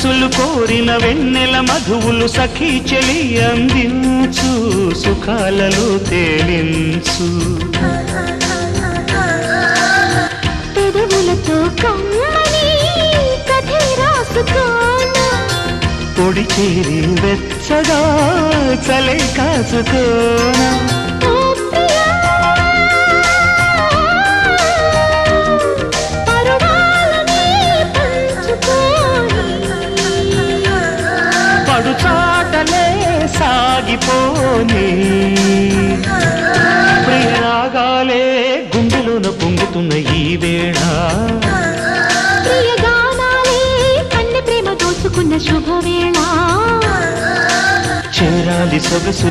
మనసులు కోరిన వెన్నెల మధువులు సఖీ చెలి అందించు సుఖాలలో తేలించు పెదవులతో కమ్మని కథే రాసుకోనా పొడి చేరి వెచ్చగా చలే కాచుకోనా పడుచాటలే సాగిపోని ప్రియరాగాలే గుండెలోన పొంగుతున్న ఈ వేళ ప్రియగానాలే కన్నె ప్రేమ దోచుకున్న శుభవేళ చేరాలి సొగసు